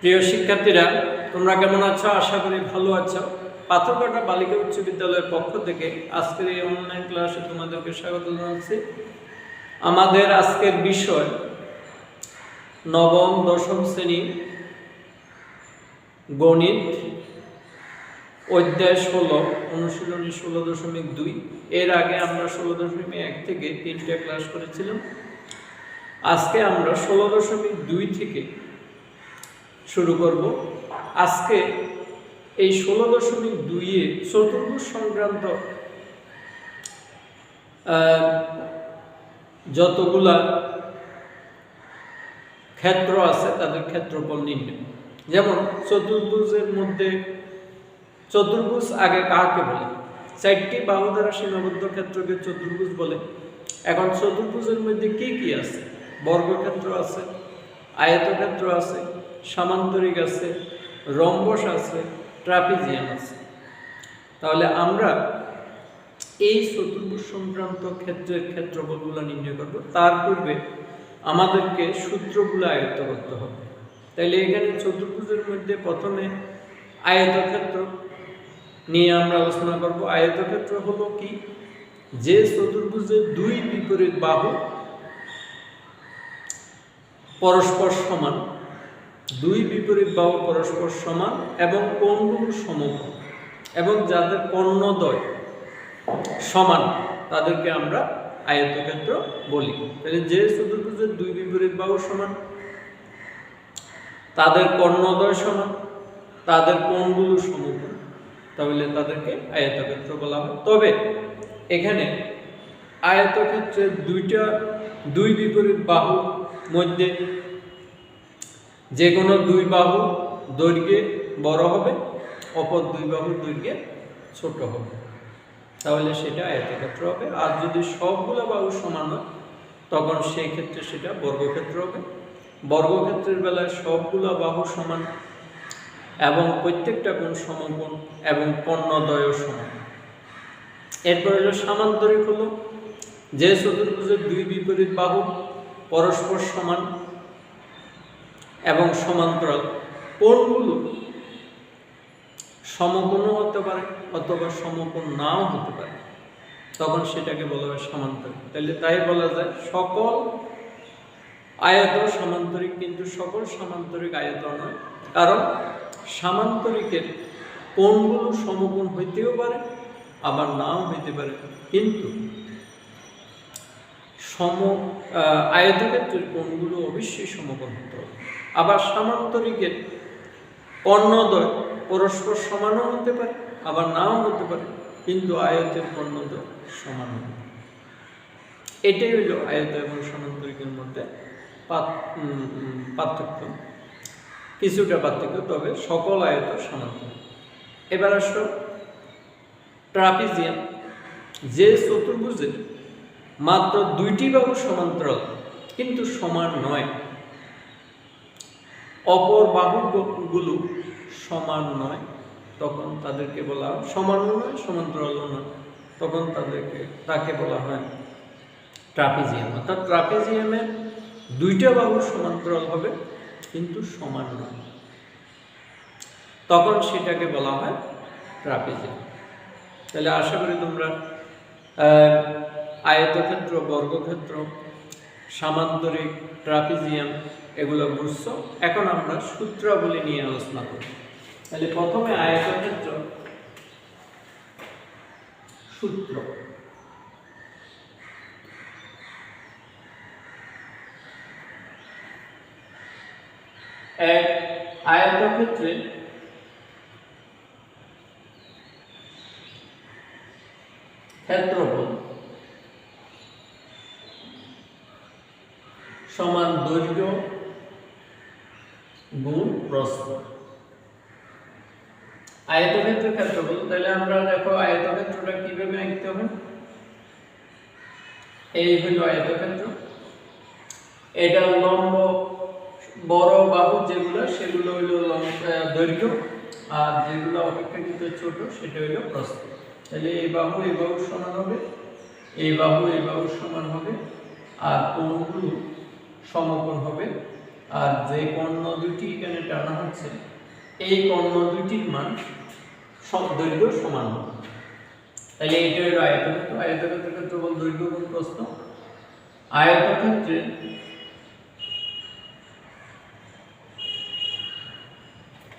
প্রিয় শিক্ষার্থীরা, তোমরা কেমন আছো? আশা করি ভালো আছো। পাথরঘাটা বালিকা উচ্চ বিদ্যালয়ের পক্ষ থেকে আজকের এই অনলাইন ক্লাসে তোমাদেরকে স্বাগত জানাচ্ছি। আমাদের আজকের বিষয় নবম দশম শ্রেণী গণিত অধ্যায় 16 অনুশীলনী 16.2। এর আগে আমরা 16.1 থেকে 3টে ক্লাস করেছিলাম। আজকে আমরা 16.2 থেকে শুরু করব। আজকে এই 16.2-এ চতুর্ভুজ সংক্রান্ত যতগুলা ক্ষেত্র আছে তাদের ক্ষেত্রফল নির্ণয়। যেমন চতুর্ভুজের মধ্যে চতুর্ভুজ আগে কাকে বলে? 4টি বাহু দ্বারা সীমাবদ্ধ ক্ষেত্রকে চতুর্ভুজ বলে। এখন চতুর্ভুজের মধ্যে কি কি আছে? বর্গক্ষেত্র আছে, আয়তক্ষেত্র আছে, সামান্তরিক আছে, রম্বস আছে, ট্রাপিজিয়াম আছে। তাহলে আমরা এই চতুর্ভুজ সংক্রান্ত ক্ষেত্রের ক্ষেত্রফলগুলো নির্ণয় করব। তার পূর্বে আমাদেরকে সূত্রগুলো আয়ত্ত করতে হবে। তাহলে এখানে চতুর্ভুজের মধ্যে প্রথমে আয়তক্ষেত্র নিয়ে আমরা আলোচনা করব। আয়তক্ষেত্র হলো কি? যে চতুর্ভুজের দুই বিপরীত বাহু পরস্পর সমান, দুই বিপরীত বাহু পরস্পর সমান এবং কোণগুলো সমকোণ এবং যাদের কর্ণদ্বয় সমান তাদেরকে আমরা আয়তক্ষেত্র বলি। তাহলে যে চতুর্ভুজের দুই বিপরীত বাহু সমান, তাদের কর্ণদ্বয় সমান, তাদের কোণগুলো সমকোণ, তাহলে তাদেরকে আয়তক্ষেত্র বলা হয়। তবে এখানে আয়তক্ষেত্রের দুই বিপরীত বাহুর মধ্যে যে কোনো দুই বাহু দৈর্ঘ্যে বড় হবে, অপর দুই বাহুর দৈর্ঘ্যে ছোট হবে, তাহলে সেটা আয়তক্ষেত্র হবে। আর যদি সবগুলো বাহু সমান হয় তখন সেই ক্ষেত্রে সেটা বর্গক্ষেত্র হবে। বর্গক্ষেত্রের বেলায় সবগুলো বাহু সমান এবং প্রত্যেকটা কোণ সমকোণ এবং কর্ণদ্বয় সমান। এরপর হলো সামান্তরিক। হলো যে চতুর্ভুজের দুই বিপরীত বাহু পরস্পর সমান এবং সমান্তরাল, কোণগুলো সমকোণও হতে পারে অথবা সমকোণ নাও হতে পারে, তখন সেটাকে বলা হয় সামান্তরিক। তাই বলা যায় সকল আয়ত সামান্তরিক, কিন্তু সকল সামান্তরিক আয়ত নয়। কারণ সামান্তরিকের কোণগুলো সমকোণ হইতেও পারে আবার নাও হইতে পারে, কিন্তু আয়তক্ষেত্রের কোণগুলো অবশ্যই সমকোণ হতে হবে। আবার সামান্তরিকের কর্ণদ্বয় পরস্পর সমানও হতে পারে আবার নাও হতে পারে, কিন্তু আয়তের কর্ণদ্বয় সমান হবে। এটাই হলো আয়ত এবং সামান্তরিকের মধ্যে পার্থক্য, কিছুটা পার্থক্য, তবে সকল আয়ত সামান্তরিক। এবার আসো ট্রাপিজিয়াম। যে চতুর্ভুজের মাত্র দুইটি বাহু সমান্তরাল কিন্তু সমান নয়, অপর বাহুগুলো সমান নয়, তখন তাদেরকে বলা হয় সমানও নয় সমান্তরালও নয়, তখন তাকে বলা হয় ট্রাপিজিয়াম। অর্থাৎ ট্রাপিজিয়ামের দুইটা বাহু সমান্তরাল হবে কিন্তু সমান নয়, তখন সেটাকে বলা হয় ট্রাপিজিয়াম। তাহলে আশা করি তোমরা আয়তক্ষেত্র, বর্গক্ষেত্র, সামান্তরিক, ট্রাপিজিয়াম এগুলো বুঝছো। এখন আমরা সূত্রাবলী নিয়ে আলোচনা করি। তাহলে প্রথমে আয়তক্ষেত্র সূত্র। এক আয়তক্ষেত্রে ক্ষেত্রফল সমান দৈর্ঘ্য গুণ প্রস্থ। আয়তক্ষেত্রের ক্ষেত্রফল, তাহলে আমরা দেখো আয়তক্ষেত্রটা কিভাবে আঁকতে হবে। এই হলো আয়তক্ষেত্র, এটা লম্ব বড় বাহু যেগুলো সেগুলো হইল দৈর্ঘ্য, আর যেগুলো অপেক্ষাকৃত ছোট সেটা হইল প্রস্থ। তাহলে এই বাহু সমান হবে, এই বাহু সমান হবে, আর কোণগুলো সমকোণ হবে আর যে কর্ণ দুটি এখানে টানা হচ্ছে এই কর্ণ দুটির মান দৈর্ঘ্য সমান হবে। তাহলে এটা হলো আয়তক্ষেত্র। আয়তক্ষেত্রের ক্ষেত্রফল দৈর্ঘ্য গুণ প্রস্থ। আয়তক্ষেত্রের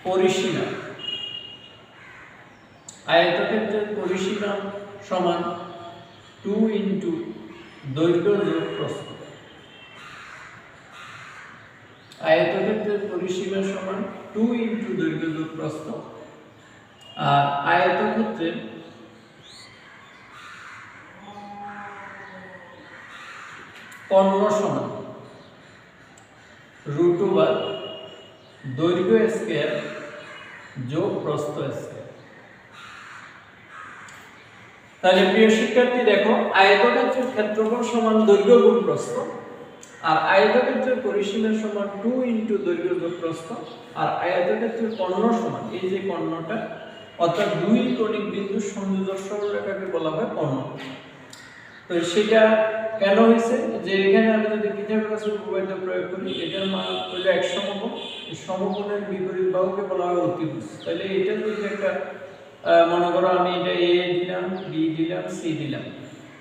পরিসীমা, আয়তক্ষেত্রের পরিসীমা সমান 2 ইনটু দৈর্ঘ্য যোগ প্রস্থ। আয়তক্ষেত্রের পরিসীমা সমান 2 ইনটু দৈর্ঘ্য যোগ প্রস্থ। আর আয়তক্ষেত্রের কর্ণ সমান √/, দৈর্ঘ্য স্কয়ার যোগ প্রস্থ স্কয়ার। তাহলে প্রিয় শিক্ষার্থী দেখো, আয়তক্ষেত্রের ক্ষেত্রফল সমান দৈর্ঘ্য গুণ প্রস্থ, আর আয়তক্ষেত্রের পরিসীমা সমান 2 ইনটু দৈর্ঘ্য যোগ প্রস্থ, আর আয়তক্ষেত্রের কর্ণ সমান এই যে কর্ণটা, অর্থাৎ দুই কৌণিক বিন্দুর সংযোজক সরলরেখাকে বলা হয় কর্ণ। তো সেটা কেন হয়েছে, যে এখানে আমি যদি পিথাগোরাসের উপপাদ্য প্রয়োগ করি, এটার মান হলো এক সমকোণ, এই সমকোণের বিপরীত বাহুকে বলা হয় অতিভুজ। তাহলে এটা যদি একটা মনে করো আমি এটা এ দিলাম, বি দিলাম, সি দিলাম,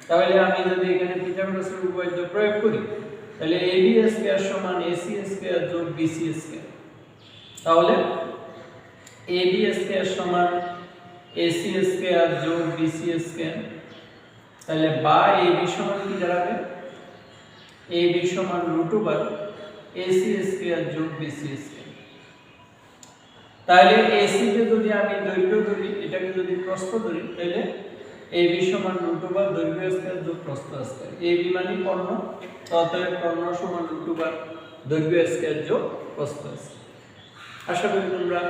তাহলে আমি যদি এখানে পিথাগোরাসের উপপাদ্য প্রয়োগ করি, তাহলে এবি স্কয়ার সমান এসি স্কয়ার যোগ বিসি স্কয়ার। তাহলে এবি স্কয়ার সমান এসি স্কয়ার যোগ বিসি স্কয়ার। তাহলে বা এবি সমান কি দাঁড়াবে, এবি সমান √/, এসি স্কয়ার যোগ বিসি স্কয়ার। তাহলে এসি কে যদি আমি দৈর্ঘ্য ধরি, এটাকে যদি প্রস্থ ধরি, তাহলে এবি সমান √/, দৈর্ঘ্য স্কয়ার যোগ প্রস্থ স্কয়ার। এবি মানে কর্ণ, অতএব কর্ণ সমান √/, দৈর্ঘ্য স্কয়ার যোগ প্রস্থ স্কয়ার। আশা করি তোমরা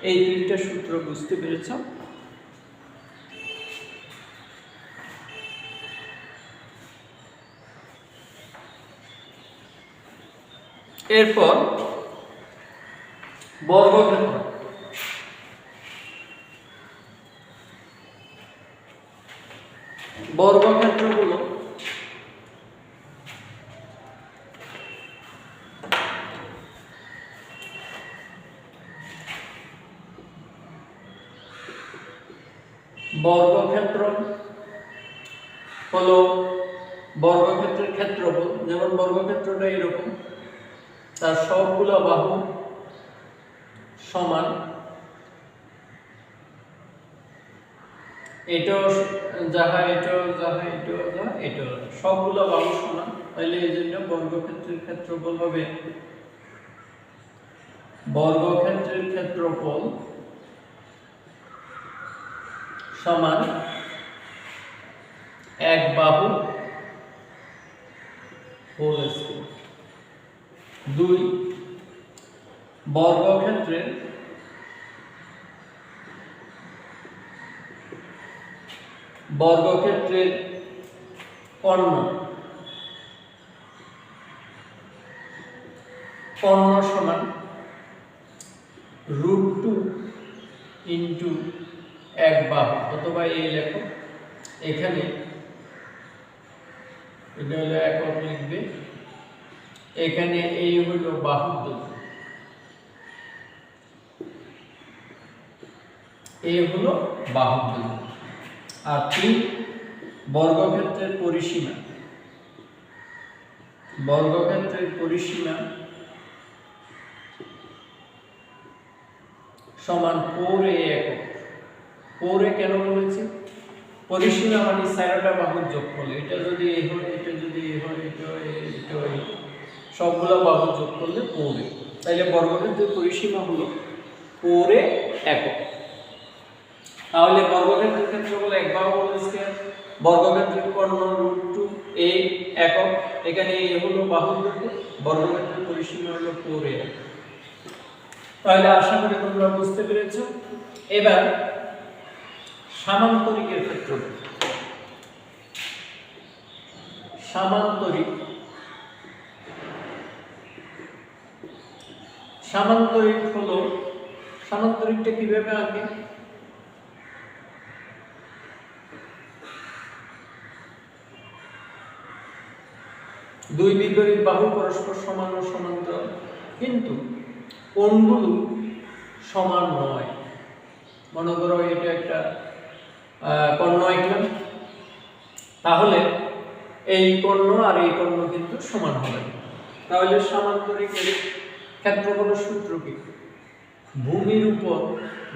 এই তিনটা সূত্র বুঝতে পেরেছো। এরপর বর্গক্ষেত্র। বর্গক্ষেত্রগুলো বর্গক্ষেত্র হলো বর্গক্ষেত্রের ক্ষেত্রফল। যেমন বর্গক্ষেত্রটা এরকম, তার সবগুলো বাহু সমান, এটাও যাহা এটাও যাহা এটাও যাহা এটাও সবগুলো বাহু সমান। তাহলে এই জন্য বর্গক্ষেত্রের ক্ষেত্রফল হবে, বর্গক্ষেত্রের ক্ষেত্রফল সমান এক বাহু হোল স্কয়ার। 2 বর্গক্ষেত্রের কর্ণ সমান √2 ইনটু এক বাহু, অথবা এই লেখো, এখানে এটা হলো একক লিখবে, এখানে এই হলো বাহুর দৈর্ঘ্য, এই হলো বাহুর দৈর্ঘ্য। আর 3 বর্গক্ষেত্রের পরিসীমা, বর্গক্ষেত্রের পরিসীমা সমান 4a একক। 4a কেন বলেছি, পরিসীমা মানে চারটা বাহুর যোগফল। এটা যদি এই হয়, এটা যদি এই হয়, এটা সবগুলো বাহুর যোগ করলে 4a। তাইলে বর্গক্ষেত্রের পরিসীমা হলো 4a একক। তাহলে বর্গক্ষেত্রের ক্ষেত্রফল এক বাহু হোল স্কয়ার, বর্গক্ষেত্রের কর্ণ √2a একক, এখানে এই হলো বাহুর দৈর্ঘ্য, বর্গক্ষেত্রের পরিসীমা হলো 4a। তাহলে আশা করি তোমরা বুঝতে পেরেছো। এবার সামান্তরিকের ক্ষেত্রফল। সামান্তরিক, সামান্তরিক হলো, সামান্তরিকটা কিভাবে আঁকে, দুই বিপরীত বাহু পরস্পর সমান ও সমান্তরাল, কিন্তু কোণগুলো সমান নয়। মনে করো এটা একটা কর্ণ আঁকলাম, তাহলে এই কর্ণ আর এই কর্ণ কিন্তু সমান হবে না। তাহলে সামান্তরিকের ক্ষেত্রফলের সূত্র কি? ভূমির উপর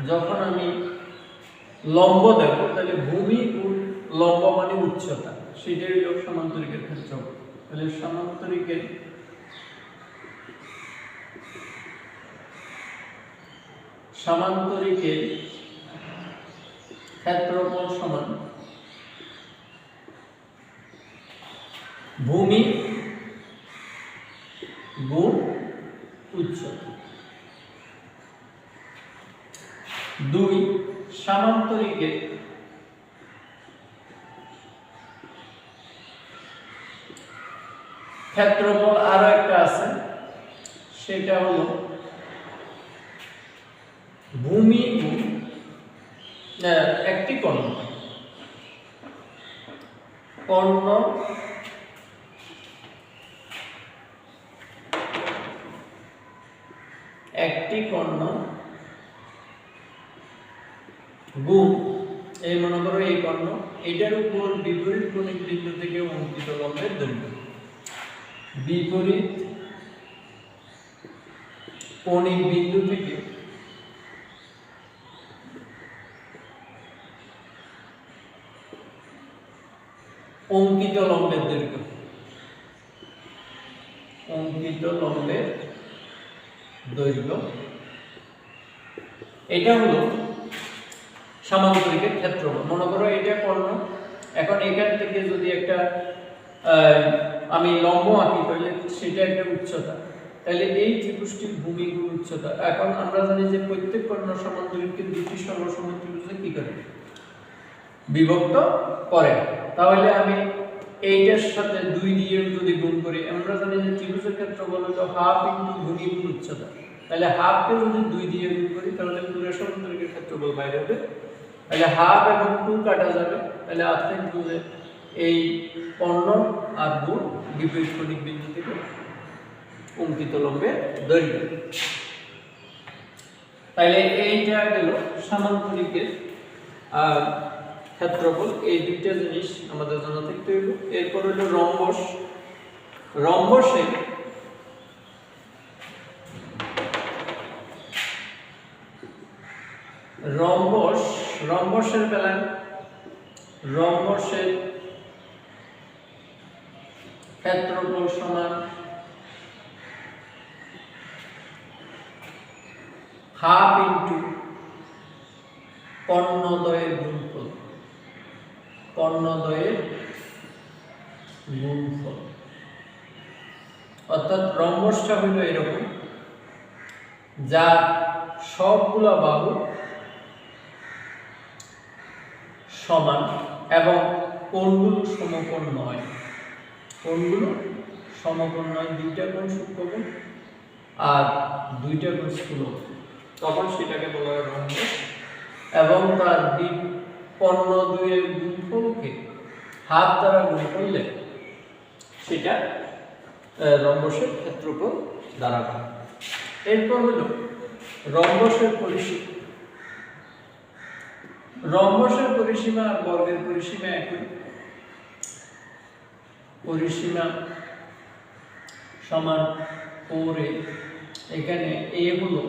যখন আমি লম্ব দেব, তাহলে ভূমি গুণ লম্ব মানে উচ্চতা, সেটাই হলো সামান্তরিকের ক্ষেত্রফল। তাহলে সামান্তরিকের ক্ষেত্রফল সমান ভূমি গুণ উচ্চতা। 2 সামান্তরিকের ক্ষেত্রফল আরো একটা আছে, সেটা হলো ভূমি গুণ একটি কর্ণ একটি কর্ণ গুণ, এই মনে করো এই কর্ণ, এটার উপর বিপরীত কোণিক বিন্দু থেকে অঙ্কিত লম্বের দৈর্ঘ্য। বিপরীত কোণিক বিন্দু থেকে অঙ্কিত লম্বের দৈর্ঘ্য। এটা হলো সামান্তরিকের ক্ষেত্রফল। মনে করো এটা কর্ণ, এখন এখান থেকে যদি একটা আমি লম্ব আঁকি, তাহলে সেটা একটা উচ্চতা, তাহলে এই ত্রিভুজটির ভূমি গুণ উচ্চতা। এখন আমরা জানি যে প্রত্যেক কর্ণ সমান্তরিককে দুটি সর্বসম ত্রিভুজে কি করে বিভক্ত করে। তাহলে আমি এইটার সাথে 2 দিয়ে যদি গুণ করি, আমরা জানি যে ত্রিভুজের ক্ষেত্রফল হলো হাফ ইনটু ভূমি গুণ উচ্চতা। তাহলে হাফকে যদি 2 দিয়ে গুণ করি, তাহলে পুরো সমান্তরিকের ক্ষেত্রফল বাইরে হবে। তাহলে হাফ এবং 2 কাটা যাবে, তাহলে আর্থিক বুঝে এই কর্ণ আর গুণ বিপরীত কোণিক বিন্দু থেকে অঙ্কিত লম্বের দৈর্ঘ্য। তাহলে এইটা গেল সামান্তরিকের ক্ষেত্রফল। এই দুইটা জিনিস আমাদের জানা থাকতে হইব। এরপর হলো রম্বস। রম্বসের বেলায় রম্বসের ক্ষেত্রফল সমান হাফ ইনটু কর্ণদ্বয়ের গুণফল। অর্থাৎ রম্বসটা হইল এরকম, যা সবগুলা বাহু সমান এবং কোণগুলো সমকোণ নয়। দুইটা কোণ সূক্ষ্মকোণ আর দুইটা কোণ স্থূলকোণ, তখন সেটাকে বলা হয় রম্বস। এবং তার কর্ণ দুইয়ের গুণফলকে হাত দ্বারা গুণ করলে সেটা রম্বসের ক্ষেত্রফল দাঁড়াবে। এরপর হলো রম্বসের পরিসীমা। রম্বসের পরিসীমা আর বর্গের পরিসীমা একই। পরিসীমা সমান 4a। এখানে a হলো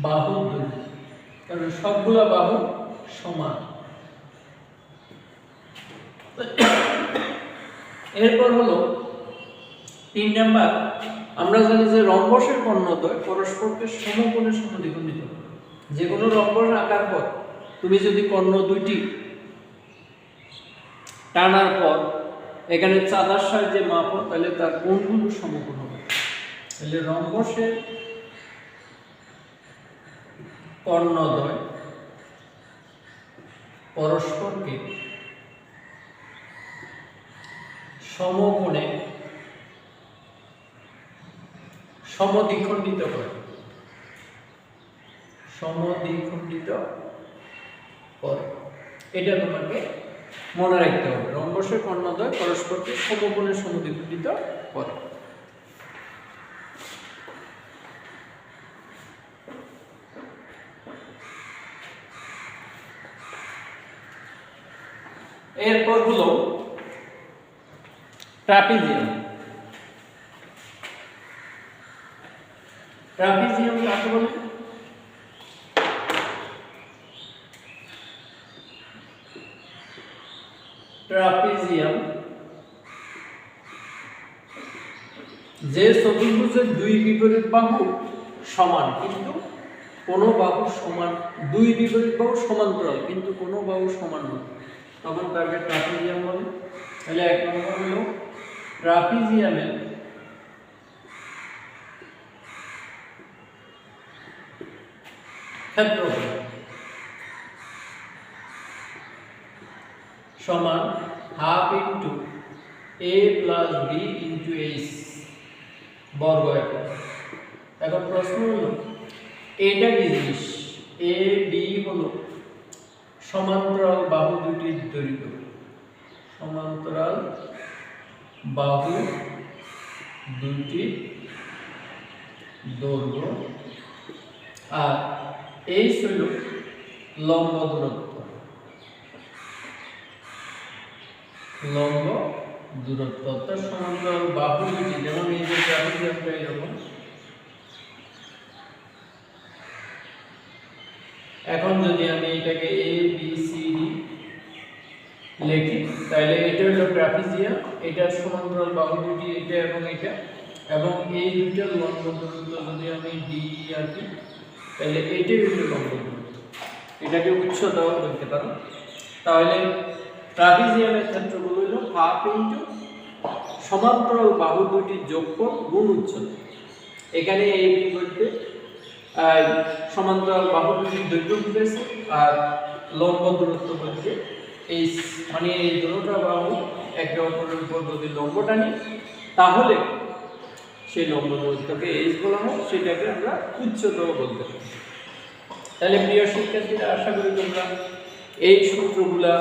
বাহুর দৈর্ঘ্য, কারণ সবগুলা বাহু সমান। এরপর হলো 3 নাম্বার, আমরা জানি যে রম্বসের কর্ণদ্বয় পরস্পরকে সমকোণে সমদ্বিখণ্ডিত। যে কোনো রম্বস আঁকার পর তুমি যদি কর্ণ দুইটি টানার পর এখানে চাঁদার সাহায্যে মাপো, তাহলে তার কোণগুলো সমকোণ হবে। তাহলে রম্বসের কর্ণদ্বয় পরস্পরকে সমকোণে সমদ্বিখণ্ডিত করে। এটা তোমাকে মনে রাখতে হবে। রম্বসের কর্ণদ্বয় পরস্পরকে সমকোণে সমদ্বিখণ্ডিত করে। এরপর হলো ট্রাপিজিয়াম। ট্রাপিজিয়াম কাকে বলে? ট্রাপিজিয়াম যে চতুর্ভুজের দুই বিপরীত বাহু সমান কিন্তু কোনো বাহু সমান, দুই বিপরীত বাহু সমান্তরাল কিন্তু কোনো বাহু সমান নয়, তখন তাকে ট্রাপিজিয়াম বলে। তাহলে এক নম্বর হলো ট্রাপিজিয়ামের ক্ষেত্রফল সমান half into a plus b into h বর্গ একক। এখন প্রশ্ন হলো এটা কি জিনিস? a b হলো সমান্তরাল বাহু দুটির দৈর্ঘ্য, সমান্তরাল বাহু দুটির দৈর্ঘ্য, আর h হলো লম্ব দূরত্ব, লম্ব দূরত্ব অর্থাৎ সমান্তরাল বাহু দুটি, যেমন এই যে ট্রাপিজিয়ামটা এরকম। এখন যদি আমি এটাকে a b c d লিখি তাহলে এটা হলো ট্রাপিজিয়াম, এটার সমান্তরাল বাহু দুটি এটা এবং এটা, এবং এই দুইটার লম্ব দূরত্ব যদি আমি d আঁকি তাহলে এটাই হলো লম্ব দূরত্ব, এটাকে উচ্চতাও বলতে পারো। তাহলে ট্রাপিজিয়ামের ক্ষেত্রফল হলো হাফ ইন্টু সমান্তরাল বাহু দুটির যোগফল গুণ উচ্চতা। এখানে এই বলতে সমান্তরাল বাহু দুটির দৈর্ঘ্য বুঝেছে, আর লম্ব দূরত্ব বলতে এই মানে এই দুটো বাহু একে অপরের উপর যদি লম্ব টানি তাহলে সেই লম্ব দূরত্বকে h বলা হয়, সেটাকে আমরা উচ্চতা বলতে পারি। তাহলে প্রিয় শিক্ষার্থীরা, আশা করি তোমরা এই সূত্রগুলা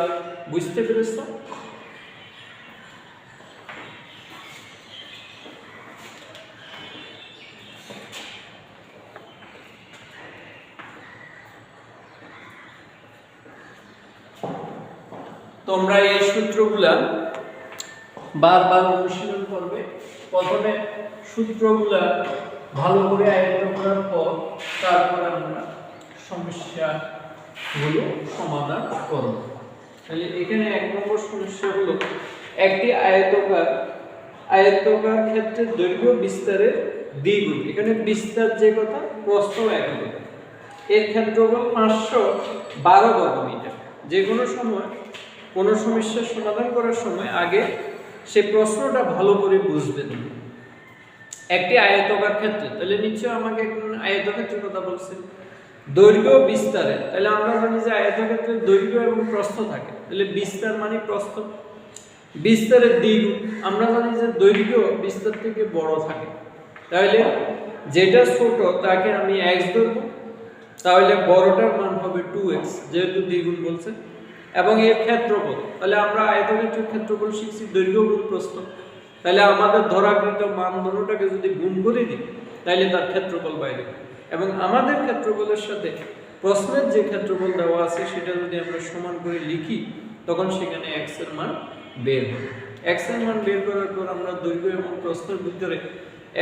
বুঝতে পেরেছ। তোমরা এই সূত্রগুলা বারবার অনুশীলন করবে। প্রথমে সূত্রগুলা ভালো করে আয়ত্ত করার পর তারপর আমরা সমস্যাগুলো সমাধান করব। তাহলে এখানে এক নম্বর সমস্যা হলো একটি আয়তাকার ক্ষেত্রের দৈর্ঘ্য বিস্তারের দ্বিগুণ। এখানে বিস্তার যে কথা, প্রস্থ একই কথা। এর ক্ষেত্রফল 512 বর্গমিটার। যে কোনো সময় কোনো সমস্যার সমাধান করার সময় আগে সে প্রশ্নটা ভালো করে বুঝবেন। একটি আয়তাকার ক্ষেত্রে, তাহলে নিশ্চয় আমাকে আয়তক্ষেত্রের কথা বলছে, দৈর্ঘ্য বিস্তারের, তাহলে আমরা জানি যে আয়তক্ষেত্রের দৈর্ঘ্য এবং প্রস্থ থাকে, তাহলে বিস্তার মানে প্রস্থ, বিস্তারের দ্বিগুণ। আমরা জানি যে দৈর্ঘ্য বিস্তার থেকে বড় থাকে, তাহলে যেটা ছোট তাকে আমি x ধরবো, তাহলে বড়টার মান হবে 2x, যেহেতু দ্বিগুণ বলছে। এবং এর ক্ষেত্রফল, তাহলে আমরা আয়তক্ষেত্রের ক্ষেত্রফল শিখছি দৈর্ঘ্য গুণ প্রস্থ, তাহলে আমাদের ধরাকৃত মান দুটোটাকে যদি গুণ করে দিই তাহলে তার ক্ষেত্রফল বাইরে। এবং আমাদের ক্ষেত্রফলের সাথে প্রশ্নের যে ক্ষেত্রফল দেওয়া আছে সেটা যদি আমরা সমান করে লিখি তখন সেখানে x এর মান বের হবে। x এর মান বের করার পর আমরা দৈর্ঘ্য এবং প্রস্থের ভিতরে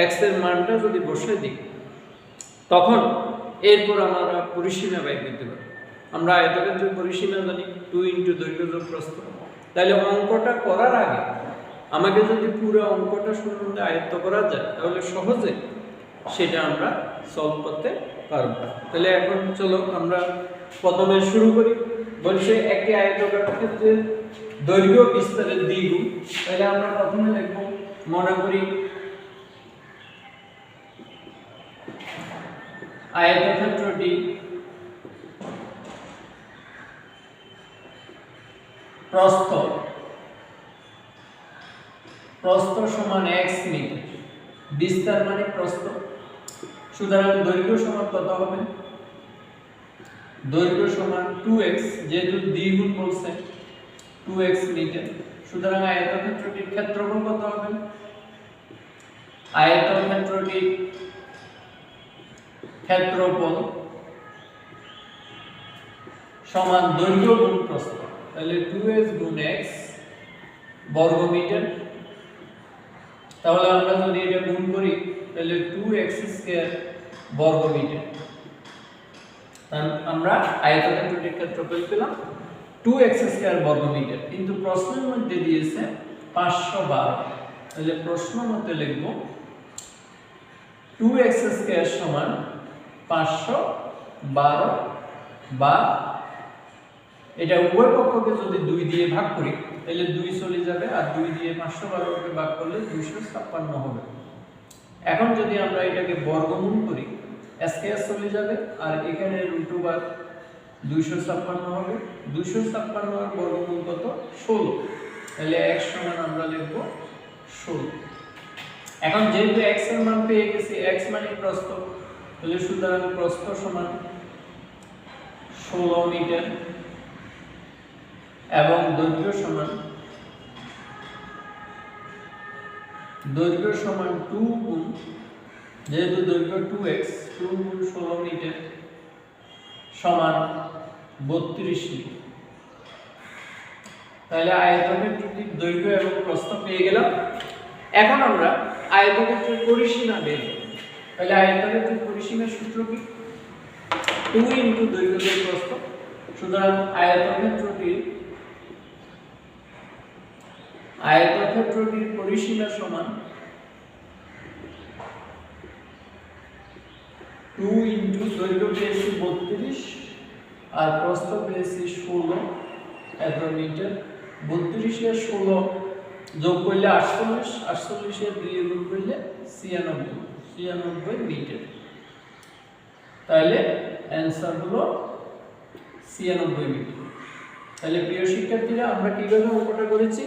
x এর মানটা যদি বসিয়ে দিই তখন এরপর আমরা পরিসীমা বের করতে পারি। আমরা আয়তক্ষেত্রের পরিসীমা জানি 2 × দৈর্ঘ্য যোগ প্রস্থ। তাহলে অঙ্কটা করার আগে আমাকে যদি পুরো অঙ্কটা সম্বন্ধে আয়ত্ত করা যায় তাহলে সহজে সেটা আমরা সলভ করতে পারব। তাহলে এখন চলো আমরা প্রথমে শুরু করি। বলছে একটি আয়তকার ক্ষেত্রে দৈর্ঘ্য বিস্তারের দ্বিগুণ। তাহলে আমরা প্রথমে লিখব, মনে করি আয়তক্ষেত্রটি প্রস্থ সমান x মিটার, বিস্তার মানে প্রস্থ, সুতরাং দৈর্ঘ্য সমান কত হবে? দৈর্ঘ্য সমান 2x, যেহেতু দ্বিগুণ বলছে 2x মিটার, সুতরাং আয়তক্ষেত্রটির ক্ষেত্রফল কত হবে? আয়তক্ষেত্রটির ক্ষেত্রফল সমান দৈর্ঘ্য গুণ প্রস্থ। তাহলে 2x গুণ x বর্গ মিটার। তাহলে আমরা যদি এটা গুণ করি তাহলে 2x স্কয়ার বর্গ মিটার। আমরা আয়তক্ষেত্রটির ক্ষেত্রফল পেলাম 2x স্কয়ার বর্গ মিটার, কিন্তু প্রশ্নের মধ্যে দিয়েছে 512। তাহলে প্রশ্ন মতে লিখব 2x স্কয়ার সমান 512, বা এটা উভয় পক্ষকে যদি 2 দিয়ে ভাগ করি তাহলে 2 চলে যাবে, আর 2 দিয়ে 512 কে ভাগ করলে 256 হবে। এখন যদি আমরা এটাকে বর্গমূল করি স্কয়ার চলে যাবে, আর এখানে রুট ওভার 256 হবে। 256 এর বর্গমূল কত? 16। তাহলে x সমান আমরা লিখব 16। এখন যেহেতু x এর মান পেয়ে গেছি, x মানে প্রস্থ, তাহলে সুতরাং প্রস্থ সমান 16 মিটার এবং দৈর্ঘ্য সমান 2 গুণ, যেহেতু দৈর্ঘ্য 2x, 2 গুণ 16 মিটার সমান 32 মিটার। তাহলে আয়তক্ষেত্রটির দৈর্ঘ্য এবং প্রস্থ পেয়ে গেলাম। এখন আমরা আয়তক্ষেত্রের পরিসীমা বের করব। তাহলে আয়তক্ষেত্রের পরিসীমার সূত্র কি? 2 ইনটু দৈর্ঘ্য যোগ প্রস্থ। সুতরাং আয়তক্ষেত্রটির পরিসীমা সমান 2 ইনটু দৈর্ঘ্য পেয়েছি 32 আর প্রস্থ পেয়েছি 16 এত মিটার। 32 এর 16 যোগ করলে 48, 48 এর 2 গুণ করলে 96 মিটার। তাহলে অ্যানসার হলো 96 মিটার। তাহলে প্রিয় শিক্ষার্থীরা, আমরা কিভাবে অঙ্কটা করেছি,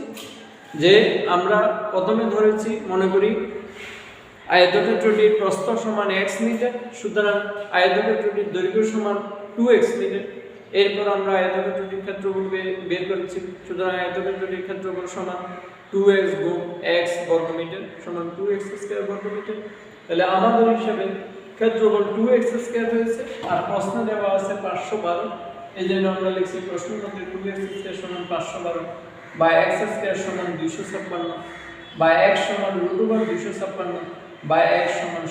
যে আমরা প্রথমে ধরেছি, মনে করি আয়তক্ষেত্রটির প্রস্থ সমান x মিটার, সুতরাং আয়তক্ষেত্রটির দৈর্ঘ্য সমান 2x মিটার। এরপর আমরা আয়তক্ষেত্রটির ক্ষেত্রফল বের করেছি, সুতরাং আয়তক্ষেত্রটির ক্ষেত্রফল সমান 2x গুণ x বর্গ মিটার সমান 2x স্কয়ার বর্গ মিটার। তাহলে আমাদের হিসাবে ক্ষেত্রফল 2x স্কয়ার হয়েছে, আর প্রশ্নে দেওয়া আছে 512। এজন্য আমরা লিখছি প্রশ্নের মধ্যে 2x স্কয়ার সমান 512, বা x স্কয়ার সমান 256, বা x সমান √256, বা x সমান